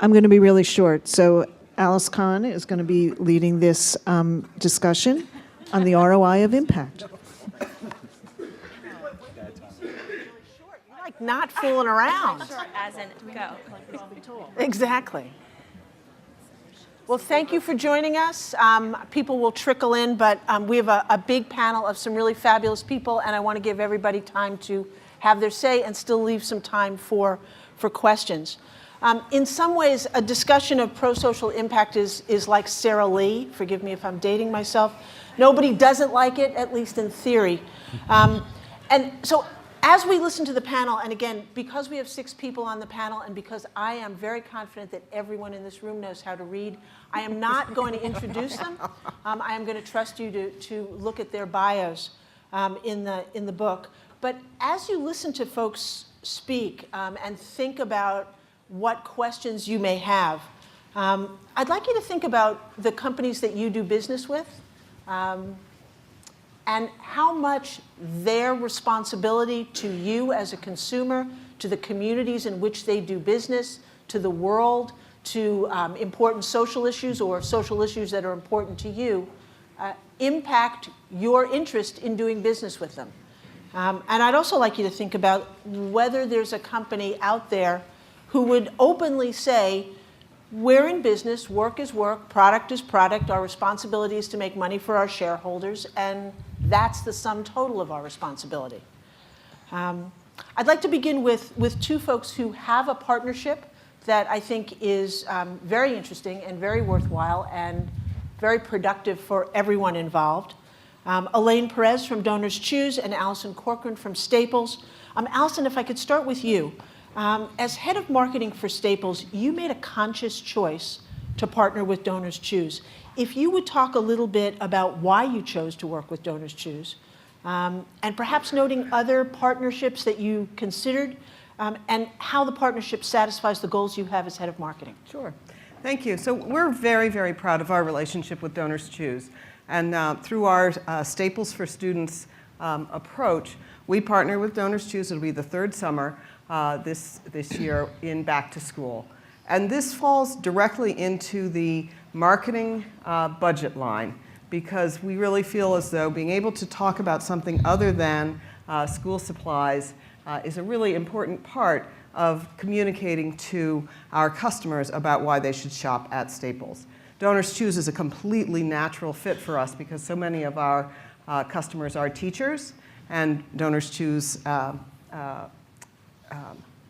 I'm going to be really short. So Alice Cahn is going to be leading this discussion on the ROI of impact. Like not fooling around. As in go. Exactly. Well, thank you for joining us. People will trickle in, but we have a big panel of some really fabulous people, and I want to give everybody time to have their say and still leave some time for questions. In some ways, a discussion of pro-social impact is like Sara Lee. Forgive me if I'm dating myself. Nobody doesn't like it, at least in theory. And so as we listen to the panel, and again, because we have 6 people on the panel, and because I am very confident that everyone in this room knows how to read, I am not going to introduce them. I am going to trust you to look at their bios in the book. But as you listen to folks speak and think about what questions you may have, I'd like you to think about the companies that you do business with and how much their responsibility to you as a consumer, to the communities in which they do business, to the world, to important social issues or social issues that are important to you, impact your interest in doing business with them. And I'd also like you to think about whether there's a company out there who would openly say, we're in business, work is work, product is product, our responsibility is to make money for our shareholders, and that's the sum total of our responsibility. I'd like to begin with 2 folks who have a partnership that I think is very interesting and very worthwhile and very productive for everyone involved. Elaine Perez from Donors Choose and Alison Corcoran from Staples. Alison, if I could start with you. As head of marketing for Staples, you made a conscious choice to partner with Donors Choose. If you would talk a little bit about why you chose to work with Donors Choose, and perhaps noting other partnerships that you considered, and how the partnership satisfies the goals you have as head of marketing. Sure. Thank you. So we're very, very proud of our relationship with Donors Choose. And through our Staples for Students approach, we partner with Donors Choose. It'll be the 3rd summer this year in Back to School. And this falls directly into the marketing budget line, because we really feel as though being able to talk about something other than school supplies is a really important part of communicating to our customers about why they should shop at Staples. Donors Choose is a completely natural fit for us because so many of our customers are teachers, and Donors Choose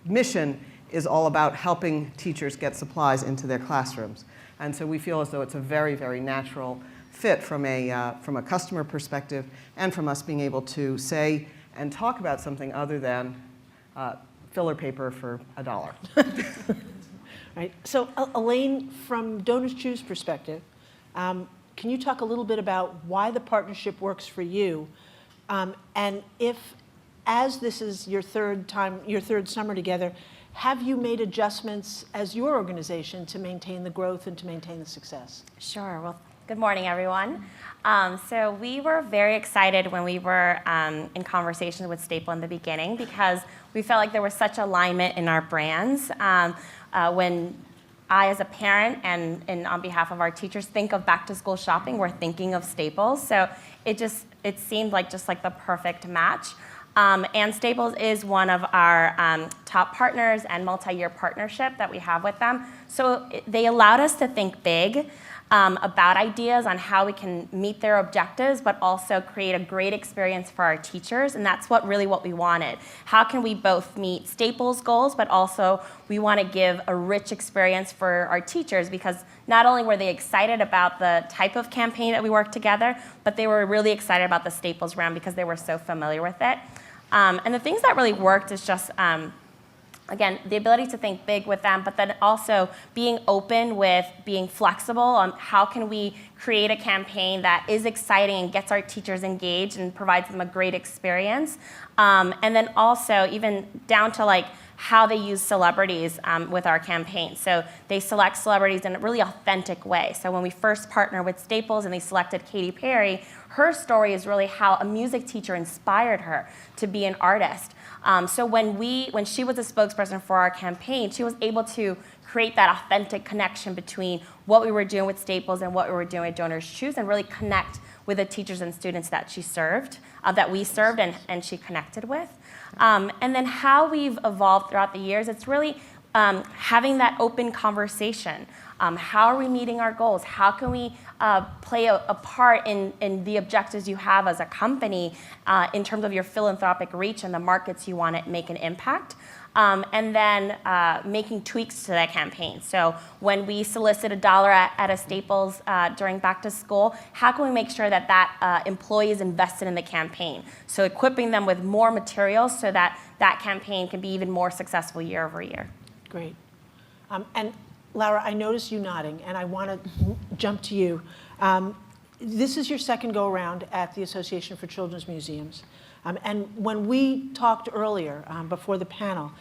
mission is all about helping teachers get supplies into their classrooms. And so we feel as though it's a very, very natural fit from a customer perspective, and from us being able to say and talk about something other than filler paper for $1. Right. So Elaine, from Donors Choose perspective, can you talk a little bit about why the partnership works for you, and if, as this is your third summer together, have you made adjustments as your organization to maintain the growth and to maintain the success? Sure. Well, good morning, everyone. So we were very excited when we were in conversation with Staple in the beginning, because we felt like there was such alignment in our brands. When I, as a parent and on behalf of our teachers, think of back to school shopping, we're thinking of Staples. So it seemed like just like the perfect match. And Staples is one of our top partners and multi-year partnership that we have with them. So they allowed us to think big about ideas on how we can meet their objectives, but also create a great experience for our teachers. And that's what we wanted. How can we both meet Staples goals, but also we want to give a rich experience for our teachers, because not only were they excited about the type of campaign that we worked together, but they were really excited about the Staples brand because they were so familiar with it. And the things that really worked is just, again, the ability to think big with them, but then also being open with being flexible on how can we create a campaign that is exciting and gets our teachers engaged and provides them a great experience. And then also even down to like how they use celebrities with our campaign. So they select celebrities in a really authentic way. So when we first partnered with Staples and they selected Katy Perry, her story is really how a music teacher inspired her to be an artist. So when she was a spokesperson for our campaign, she was able to create that authentic connection between what we were doing with Staples and what we were doing at Donors Choose, and really connect with the teachers and students that she served, that we served and she connected with. And then how we've evolved throughout the years, it's really having that open conversation. How are we meeting our goals? How can we play a part in the objectives you have as a company in terms of your philanthropic reach and the markets you want to make an impact? And then making tweaks to that campaign. So when we solicit $1 at a Staples during back to school, how can we make sure that that employee is invested in the campaign? So equipping them with more materials so that that campaign can be even more successful year over year. Great. And Laura, I noticed you nodding, and I want to jump to you. This is your second go-around at the Association for Children's Museums. And when we talked earlier before the panel,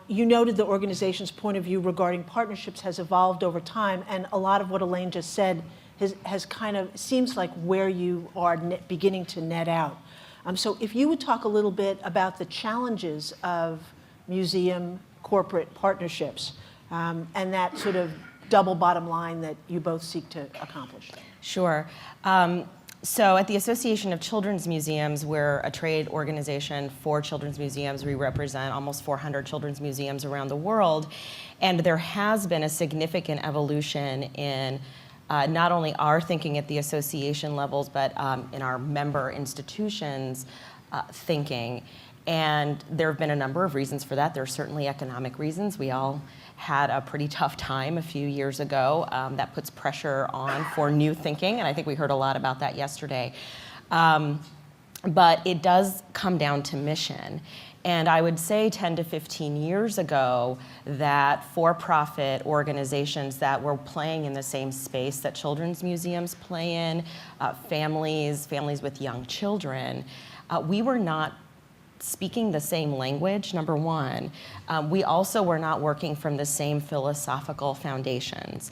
you noted the organization's point of view regarding partnerships has evolved over time, and a lot of what Elaine just said has kind of seems like where you are beginning to net out. So if you would talk a little bit about the challenges of museum corporate partnerships and that sort of double bottom line that you both seek to accomplish. Sure. So at the Association of Children's Museums, we're a trade organization for children's museums. We represent almost 400 children's museums around the world. And there has been a significant evolution in not only our thinking at the association levels, but in our member institutions' thinking. And there have been a number of reasons for that. There are certainly economic reasons. We all had a pretty tough time a few years ago. That puts pressure on for new thinking, and I think we heard a lot about that yesterday. But it does come down to mission. And I would say 10 to 15 years ago that for-profit organizations that were playing in the same space that children's museums play in, families with young children, we were not speaking the same language, number one. We also were not working from the same philosophical foundations.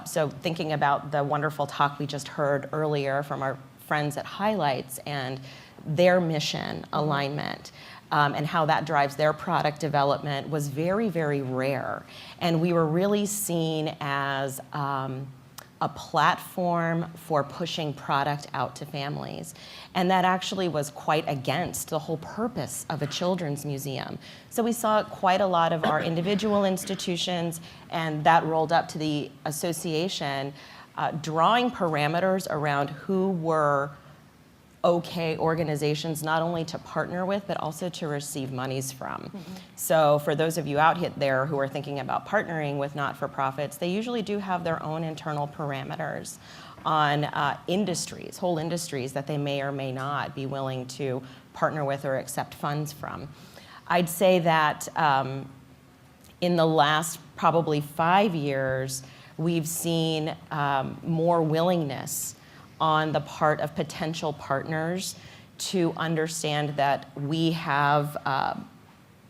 So thinking about the wonderful talk we just heard earlier from our friends at Highlights and their mission alignment, and how that drives their product development was very, very rare. And we were really seen as a platform for pushing product out to families. And that actually was quite against the whole purpose of a children's museum. So we saw quite a lot of our individual institutions, and that rolled up to the association, drawing parameters around who were okay organizations not only to partner with, but also to receive monies from. Mm-hmm. So for those of you out there who are thinking about partnering with not-for-profits, they usually do have their own internal parameters on industries, whole industries that they may or may not be willing to partner with or accept funds from. I'd say that in the last probably 5 years, we've seen more willingness on the part of potential partners to understand that we have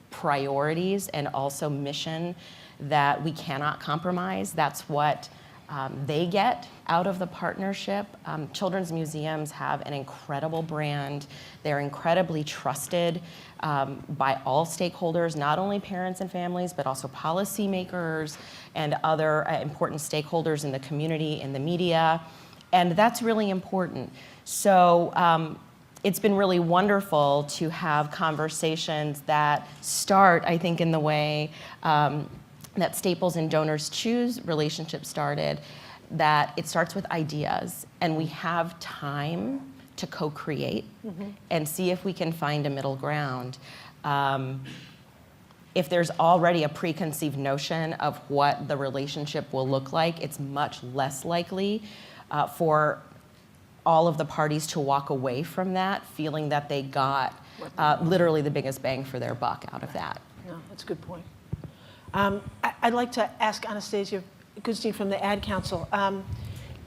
priorities and also mission that we cannot compromise. That's what they get out of the partnership. Children's museums have an incredible brand. They're incredibly trusted by all stakeholders, not only parents and families, but also policymakers and other important stakeholders in the community, in the media. And that's really important. So it's been really wonderful to have conversations that start, I think, in the way that Staples and Donors Choose relationship started, that it starts with ideas, and we have time to co-create and see if we can find a middle ground. If there's already a preconceived notion of what the relationship will look like, it's much less likely for all of the parties to walk away from that feeling that they got literally the biggest bang for their buck out of that. No, that's a good point. I'd like to ask Anastasia Goodstein from the Ad Council.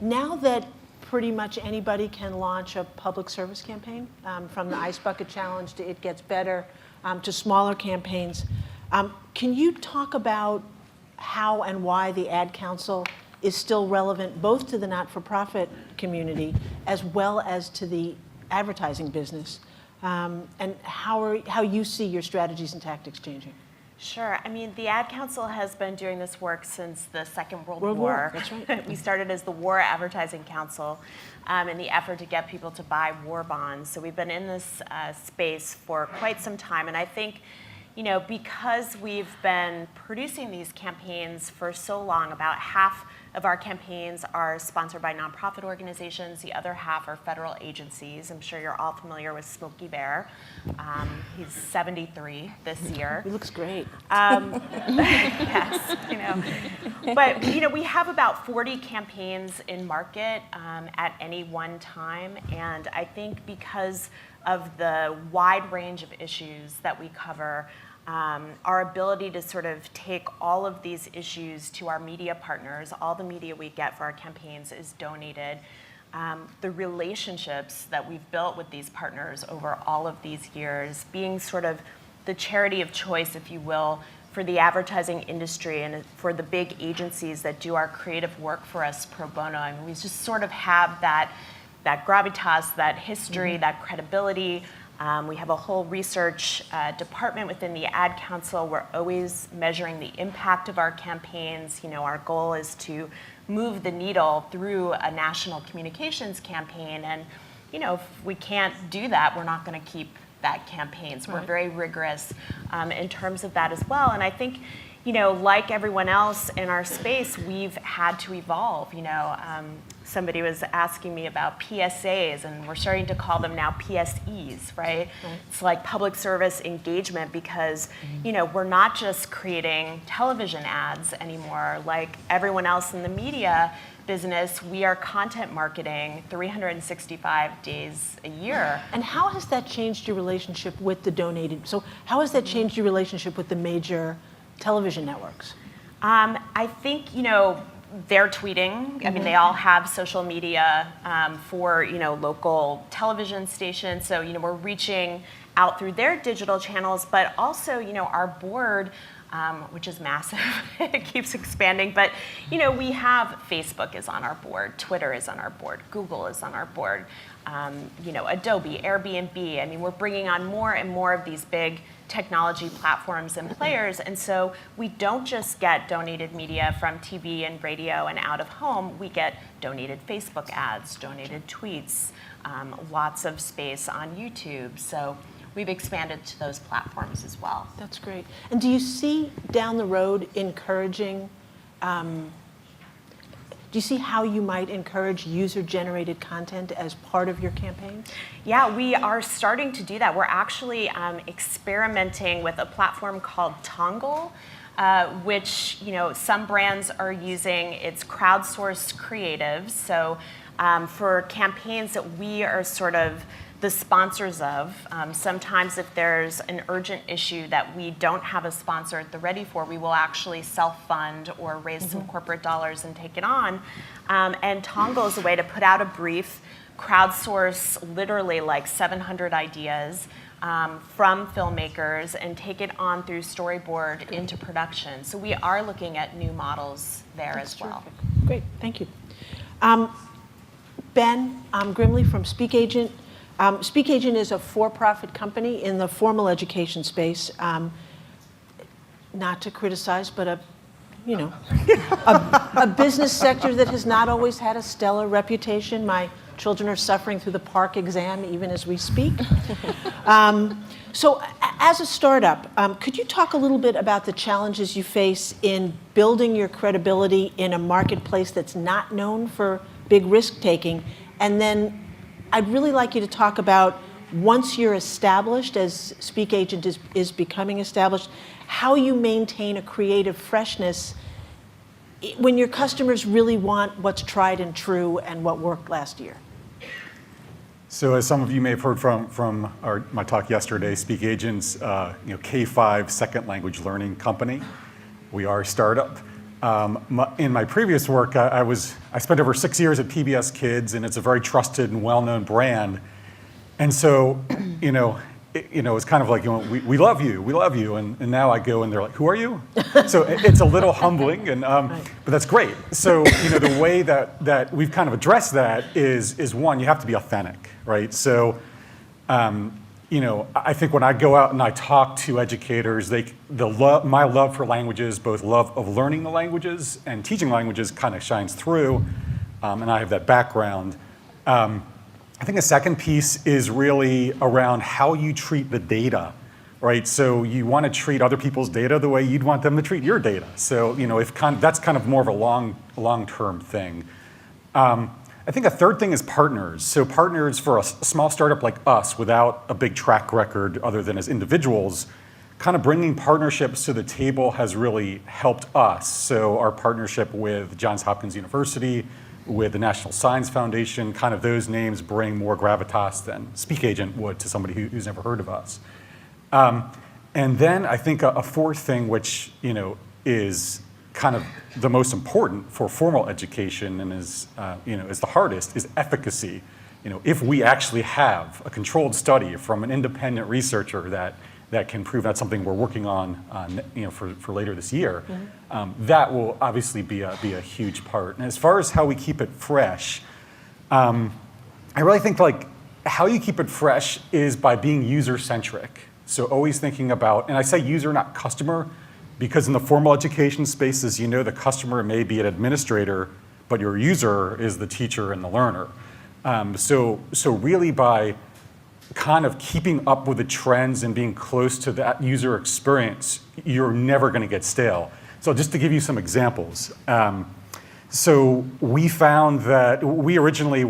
Now that pretty much anybody can launch a public service campaign, from the Ice Bucket Challenge to It Gets Better, to smaller campaigns, can you talk about how and why the Ad Council is still relevant both to the not-for-profit community as well as to the advertising business, and how you see your strategies and tactics changing? Sure. I mean, the Ad Council has been doing this work since the Second World World War. War, that's right. We started as the War Advertising Council in the effort to get people to buy war bonds. So we've been in this space for quite some time. And I think, because we've been producing these campaigns for so long, about half of our campaigns are sponsored by nonprofit organizations. The other half are federal agencies. I'm sure you're all familiar with Smokey Bear. He's 73 this year. He looks great. Yes, I know. But we have about 40 campaigns in market at any one time, and I think because of the wide range of issues that we cover, our ability to sort of take all of these issues to our media partners, all the media we get for our campaigns is donated. The relationships that we've built with these partners over all of these years, being sort of the charity of choice, if you will, for the advertising industry and for the big agencies that do our creative work for us pro bono. I mean, we just sort of have that gravitas, that history, that credibility. We have a whole research department within the Ad Council. We're always measuring the impact of our campaigns. Our goal is to move the needle through a national communications campaign. And, if we can't do that, we're not going to keep that campaign. So we're very rigorous in terms of that as well. And I think, like everyone else in our space, we've had to evolve. Somebody was asking me about PSAs, and we're starting to call them now PSEs, right? It's like public service engagement because, we're not just creating television ads anymore. Like everyone else in the media business, we are content marketing 365 days a year. And how has that changed your relationship with the donated? So how has that changed your relationship with the major television networks? I think, they're tweeting. I mean, they all have social media for, local television stations. So, we're reaching out through their digital channels, but also, our board, which is massive, it keeps expanding. But, we have Facebook is on our board, Twitter is on our board, Google is on our board, Adobe, Airbnb. I mean, we're bringing on more and more of these big technology platforms and players. And so we don't just get donated media from TV and radio and out of home. We get donated Facebook ads, donated tweets, lots of space on YouTube. So we've expanded to those platforms as well. That's great. And do you see down the road encouraging, do you see how you might encourage user-generated content as part of your campaign? Yeah, we are starting to do that. We're actually experimenting with a platform called Tongle, which some brands are using. It's crowdsourced creatives. So for campaigns that we are sort of the sponsors of. Sometimes if there's an urgent issue that we don't have a sponsor at the ready for, we will actually self-fund or raise some corporate dollars and take it on. And Tongle is a way to put out a brief, crowdsource literally like 700 ideas from filmmakers and take it on through storyboard into production. So we are looking at new models there as well. Terrific. Great, thank you. Ben Grimley from Speak Agent. Speak Agent is a for-profit company in the formal education space. Not to criticize, but a business sector that has not always had a stellar reputation. My children are suffering through the PARCC exam even as we speak. So as a startup, could you talk a little bit about the challenges you face in building your credibility in a marketplace that's not known for big risk-taking? And then I'd really like you to talk about, once you're established, as Speak Agent is becoming established, how you maintain a creative freshness when your customers really want what's tried and true and what worked last year. So as some of you may have heard from my talk yesterday, Speak Agent's K-5 second language learning company. We are a startup. In my previous work, I spent over 6 years at PBS Kids, and it's a very trusted and well-known brand. And so, it's kind of like, we love you, and now I go and they're like, who are you? So it's a little humbling, and but that's great. So the way that we've kind of addressed that is one, you have to be authentic, right? So I think when I go out and I talk to educators, my love for languages, both love of learning the languages and teaching languages, kind of shines through, and I have that background. I think a second piece is really around how you treat the data, right? So you want to treat other people's data the way you'd want them to treat your data. So that's kind of more of a long-term thing. I think a third thing is partners. So partners for a small startup like us without a big track record other than as individuals, kind of bringing partnerships to the table has really helped us. So our partnership with Johns Hopkins University, with the National Science Foundation, kind of those names bring more gravitas than SpeakAgent would to somebody who's never heard of us. And then I think a fourth thing, which is kind of the most important for formal education and is the hardest, is efficacy. If we actually have a controlled study from an independent researcher that can prove that's something we're working on for later this year, that will obviously be a huge part. And as far as how we keep it fresh, I really think how you keep it fresh is by being user-centric. So always thinking about, and I say user, not customer, because in the formal education spaces, the customer may be an administrator, but your user is the teacher and the learner. So really by kind of keeping up with the trends and being close to that user experience, you're never going to get stale. So just to give you some examples. So we found that we originally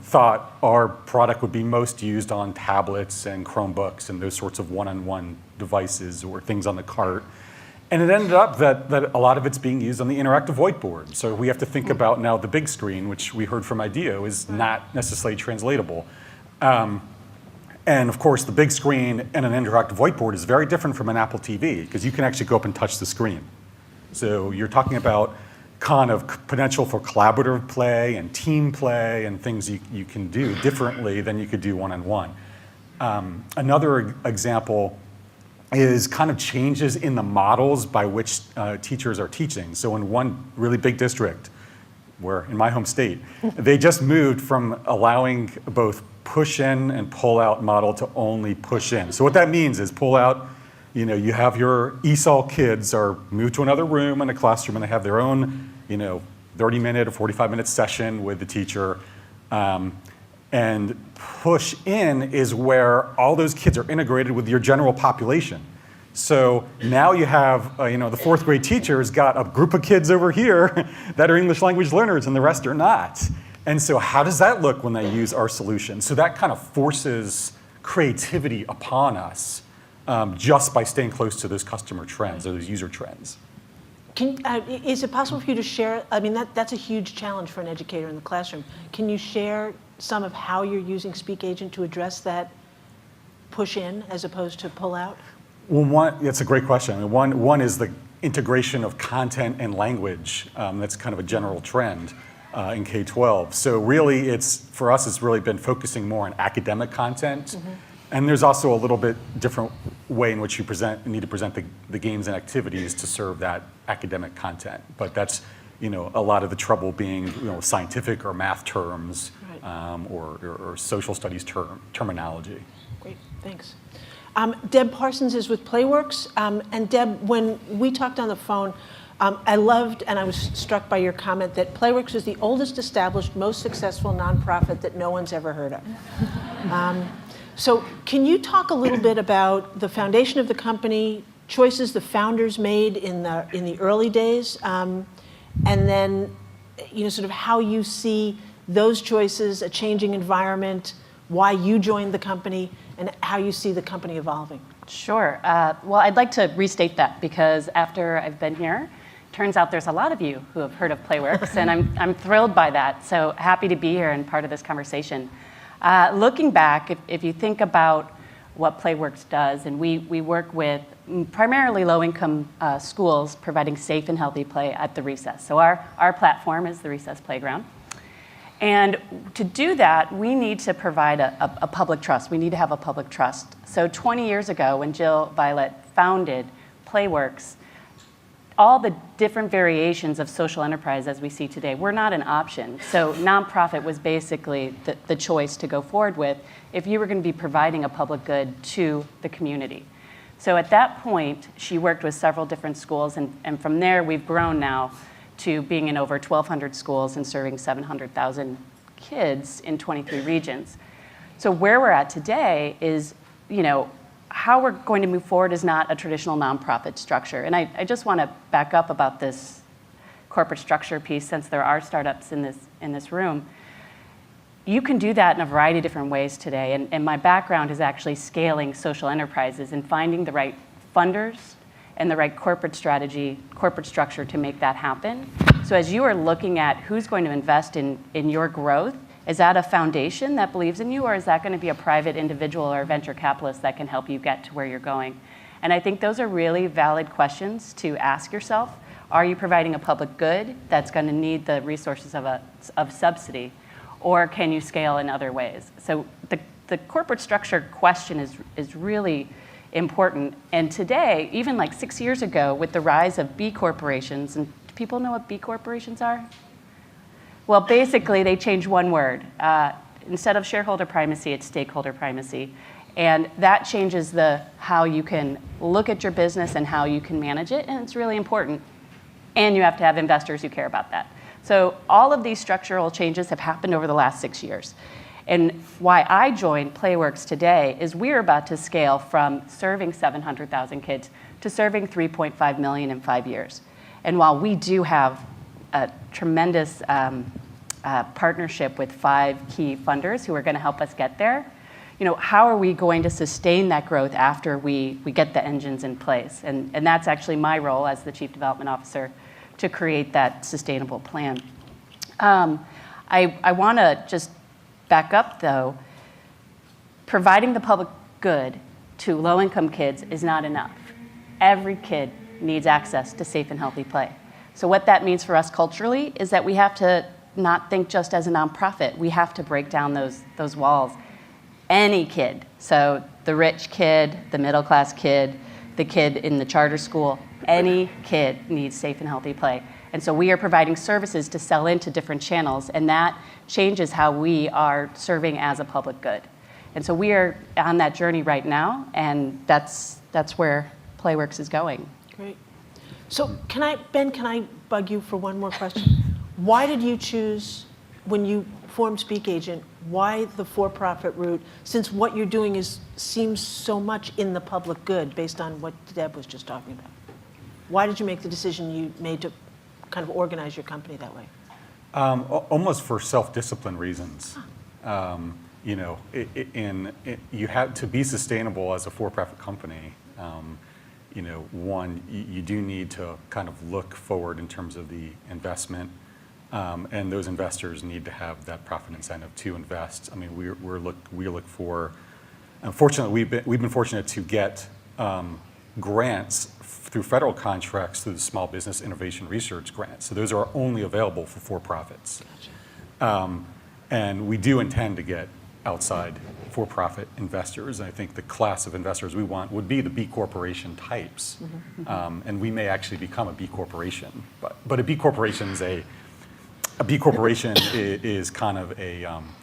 thought our product would be most used on tablets and Chromebooks and those sorts of one-on-one devices or things on the cart. And it ended up that a lot of it's being used on the interactive whiteboard. So we have to think about now the big screen, which we heard from IDEO is not necessarily translatable. And of course, the big screen and an interactive whiteboard is very different from an Apple TV because you can actually go up and touch the screen. So you're talking about kind of potential for collaborative play and team play and things you can do differently than you could do one-on-one. Another example is kind of changes in the models by which teachers are teaching. So in one really big district, where in my home state, they just moved from allowing both push in and pull out model to only push in. So what that means is pull out, you have your ESOL kids are moved to another room in a classroom and they have their own, 30-minute or 45-minute session with the teacher. And push in is where all those kids are integrated with your general population. So now you have, the fourth grade teacher has got a group of kids over here that are English language learners and the rest are not. And so how does that look when they use our solution? So that kind of forces creativity upon us just by staying close to those customer trends or those user trends. Is it possible for you to share, that's a huge challenge for an educator in the classroom. Can you share some of how you're using SpeakAgent to address that push in as opposed to pull out? Well, that's a great question. One is the integration of content and language. That's kind of a general trend in K-12. So really, for us, it's really been focusing more on academic content. And there's also a little bit different way in which you need to present the games and activities to serve that academic content. But that's a lot of the trouble being scientific or math terms, right. or social studies terminology. Great, thanks. Deb Parsons is with Playworks. And Deb, when we talked on the phone, I loved and I was struck by your comment that Playworks is the oldest established, most successful nonprofit that no one's ever heard of. So can you talk a little bit about the foundation of the company, choices the founders made in the early days, and then sort of how you see those choices, a changing environment, why you joined the company, and how you see the company evolving? Sure. Well, I'd like to restate that because after I've been here, turns out there's a lot of you who have heard of Playworks, and I'm thrilled by that. So happy to be here and part of this conversation. Looking back, if you think about what Playworks does, and we work with primarily low-income schools providing safe and healthy play at the recess. So our platform is the Recess Playground. And to do that, we need to provide a public trust. We need to have a public trust. So 20 years ago, when Jill Violet founded Playworks, all the different variations of social enterprise as we see today were not an option. So nonprofit was basically the choice to go forward with if you were going to be providing a public good to the community. So at that point, she worked with several different schools, and from there we've grown now to being in over 1,200 schools and serving 700,000 kids in 23 regions. So where we're at today is, how we're going to move forward is not a traditional nonprofit structure. And I just want to back up about this corporate structure piece, since there are startups in this room. You can do that in a variety of different ways today. And my background is actually scaling social enterprises and finding the right funders and the right corporate strategy, corporate structure to make that happen. So as you are looking at who's going to invest in your growth, is that a foundation that believes in you, or is that going to be a private individual or a venture capitalist that can help you get to where you're going? And I think those are really valid questions to ask yourself. Are you providing a public good that's going to need the resources of subsidy, or can you scale in other ways? So the corporate structure question is really important. And today, even like 6 years ago, with the rise of B corporations, and do people know what B corporations are? Well, basically, they changed one word. Instead of shareholder primacy, it's stakeholder primacy. And that changes how you can look at your business and how you can manage it, and it's really important. And you have to have investors who care about that. So all of these structural changes have happened over the last 6 years. And why I joined Playworks today is we're about to scale from serving 700,000 kids to serving 3.5 million in 5 years. And while we do have a tremendous partnership with 5 key funders who are going to help us get there, how are we going to sustain that growth after we get the engines in place? And that's actually my role as the Chief Development Officer, to create that sustainable plan. I want to just back up, though. Providing the public good to low-income kids is not enough. Every kid needs access to safe and healthy play. So what that means for us culturally is that we have to not think just as a nonprofit. We have to break down those walls. Any kid, so the rich kid, the middle-class kid, the kid in the charter school, any kid needs safe and healthy play. And so we are providing services to sell into different channels, and that changes how we are serving as a public good. And so we are on that journey right now, and that's where Playworks is going. Great. So Ben, can I bug you for one more question? Why did you choose, when you formed Speak Agent, why the for-profit route, since what you're doing seems so much in the public good based on what Deb was just talking about? Why did you make the decision you made to kind of organize your company that way? Almost for self-discipline reasons. You have to be sustainable as a for-profit company. One, you do need to kind of look forward in terms of the investment, and those investors need to have that profit incentive to invest. I mean, we look for. Unfortunately, we've been fortunate to get grants through federal contracts through the Small Business Innovation Research Grants. So those are only available for for-profits. Gotcha. And we do intend to get outside for-profit investors. And I think the class of investors we want would be the B corporation types. Mm-hmm. And we may actually become a B corporation. But a B corporation is kind of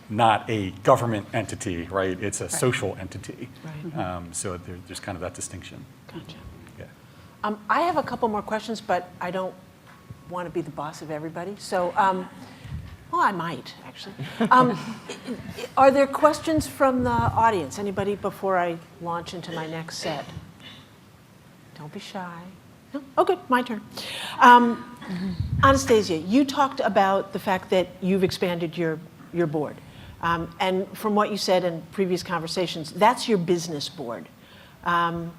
not a government entity, right? It's a social entity. Right. So there's kind of that distinction. Gotcha. Yeah. I have a couple more questions, but I don't want to be the boss of everybody. So, well, I might, actually. Are there questions from the audience? Anybody before I launch into my next set? Don't be shy. No? Oh, good, my turn. Anastasia, you talked about the fact that you've expanded your board. And from what you said in previous conversations, that's your business board. Can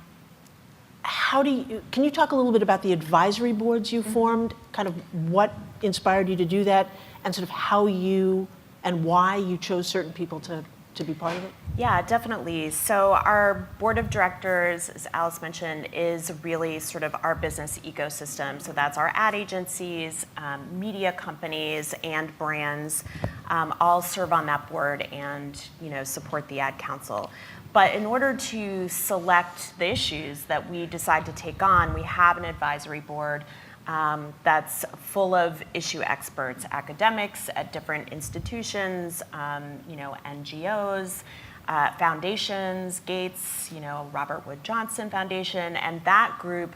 you talk a little bit about the advisory boards you formed, kind of what inspired you to do that, and sort of how you and why you chose certain people to be part of it? Yeah, definitely. So our board of directors, as Alice mentioned, is really sort of our business ecosystem. So that's our ad agencies, media companies, and brands all serve on that board and support the ad council. But in order to select the issues that we decide to take on, we have an advisory board that's full of issue experts, academics at different institutions, NGOs, foundations, Gates, Robert Wood Johnson Foundation, and that group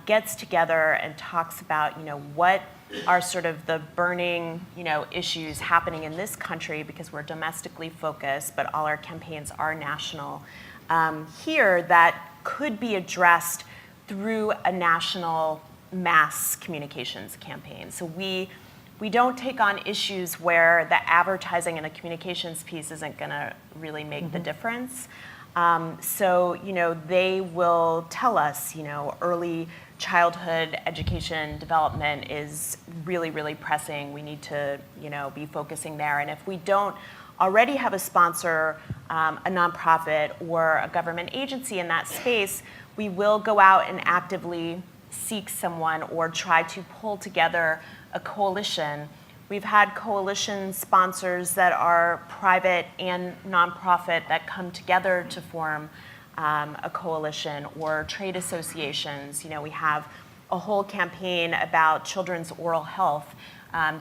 gets together and talks about, what are sort of the burning, issues happening in this country, because we're domestically focused, but all our campaigns are national here, that could be addressed through a national mass communications campaign. So we don't take on issues where the advertising and the communications piece isn't going to really make the difference. So, they will tell us, early childhood education development is really, really pressing. We need to, be focusing there. And if we don't already have a sponsor, a nonprofit, or a government agency in that space, we will go out and actively seek someone or try to pull together a coalition. We've had coalition sponsors that are private and nonprofit that come together to form a coalition, or trade associations. We have a whole campaign about children's oral health,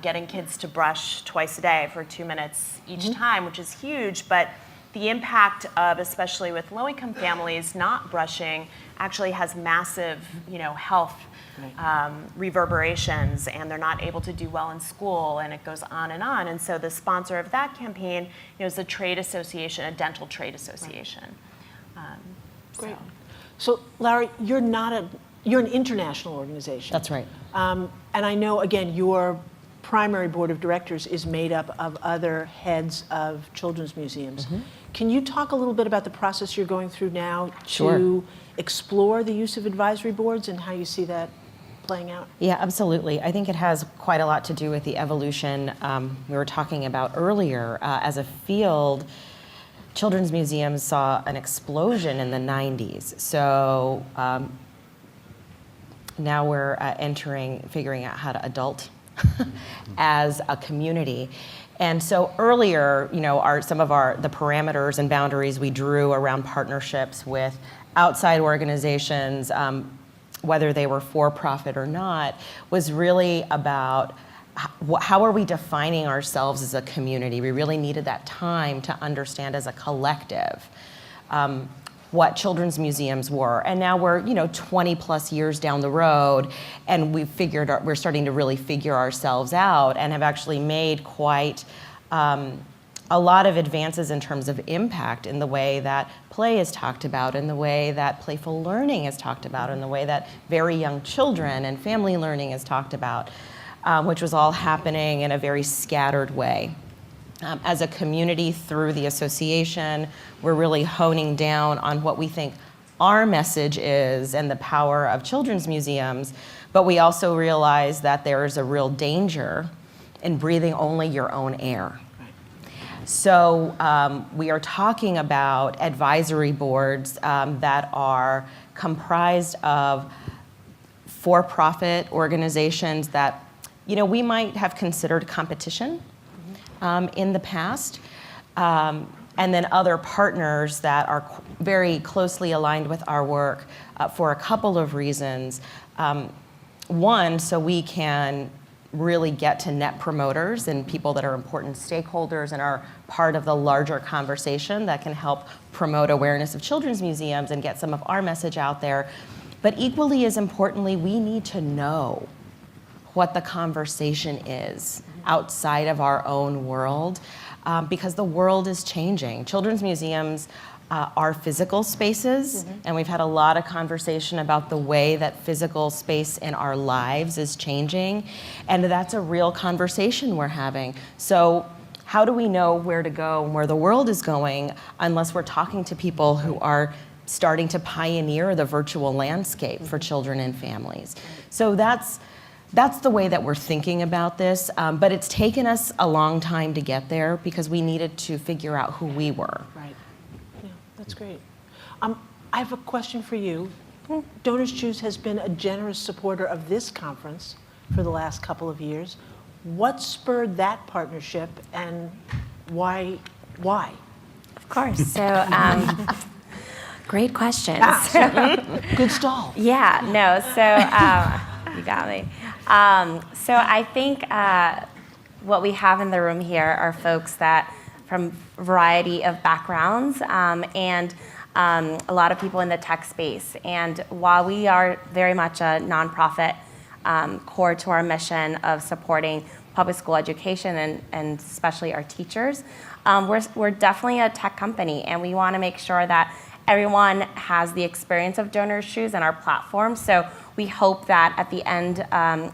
getting kids to brush twice a day for 2 minutes each time, which is huge, but the impact of, especially with low-income families, not brushing actually has massive, health reverberations, and they're not able to do well in school, and it goes on and on. And so the sponsor of that campaign, is a trade association, a dental trade association. Great. So, Larry, you're an international organization. That's right. And I know, again, your primary board of directors is made up of other heads of children's museums. Can you talk a little bit about the process you're going through now to explore the use of advisory boards and how you see that playing out? Yeah, absolutely. I think it has quite a lot to do with the evolution we were talking about earlier. As a field, children's museums saw an explosion in the 90s. So now we're figuring out how to adult as a community. And so earlier, some of the parameters and boundaries we drew around partnerships with outside organizations, whether they were for-profit or not, was really about how are we defining ourselves as a community. We really needed that time to understand as a collective what children's museums were. And now we're 20 plus years down the road, and we're starting to really figure ourselves out, and have actually made quite a lot of advances in terms of impact in the way that play is talked about, in the way that playful learning is talked about, in the way that very young children and family learning is talked about, which was all happening in a very scattered way. As a community, through the association, we're really honing down on what we think our message is and the power of children's museums, but we also realize that there is a real danger in breathing only your own air. So we are talking about advisory boards that are comprised of for-profit organizations that we might have considered competition in the past, and then other partners that are very closely aligned with our work for a couple of reasons. One, so we can really get to net promoters and people that are important stakeholders and are part of the larger conversation that can help promote awareness of children's museums and get some of our message out there. But equally as importantly, we need to know what the conversation is outside of our own world, because the world is changing. Children's museums are physical spaces, and we've had a lot of conversation about the way that physical space in our lives is changing, and that's a real conversation we're having. So how do we know where to go and where the world is going unless we're talking to people who are starting to pioneer the virtual landscape for children and families? So that's the way that we're thinking about this, but it's taken us a long time to get there because we needed to figure out who we were. Right. Yeah, that's great. I have a question for you. Donors Choose has been a generous supporter of this conference for the last couple of years. What spurred that partnership, and why? Of course. So, great question. Good stall. Yeah, no, so you got me. So I think what we have in the room here are folks that from a variety of backgrounds and a lot of people in the tech space. And while we are very much a nonprofit core to our mission of supporting public school education and especially our teachers, we're definitely a tech company, and we want to make sure that everyone has the experience of Donors Choose and our platform. So we hope that at the end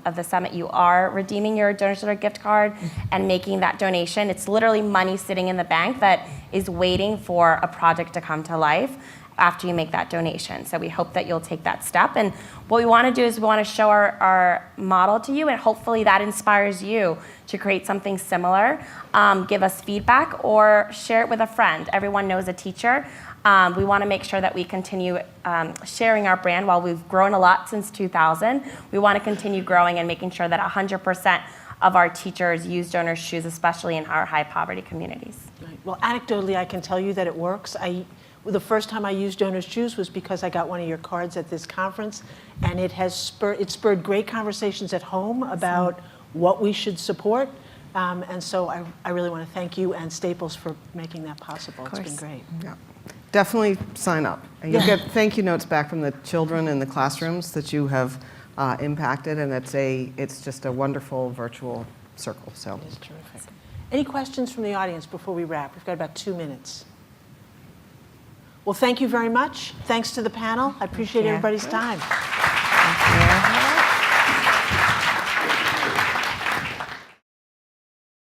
of the summit, you are redeeming your Donors Choose gift card and making that donation. It's literally money sitting in the bank that is waiting for a project to come to life after you make that donation. So we hope that you'll take that step. And what we want to do is we want to show our model to you, and hopefully that inspires you to create something similar. Give us feedback or share it with a friend. Everyone knows a teacher. We want to make sure that we continue sharing our brand. While we've grown a lot since 2000, we want to continue growing and making sure that 100% of our teachers use Donors Choose, especially in our high poverty communities. Right. Well, anecdotally, I can tell you that it works. The first time I used Donors Choose was because I got one of your cards at this conference, and it spurred great conversations at home about what we should support. And so I really want to thank you and Staples for making that possible. It's been great. Yeah. Definitely sign up. And you'll get thank you notes back from the children in the classrooms that you have impacted, and it's just a wonderful virtual circle. So It's terrific. Any questions from the audience before we wrap? We've got about 2 minutes. Well, thank you very much. Thanks to the panel. I appreciate everybody's time. Thank you.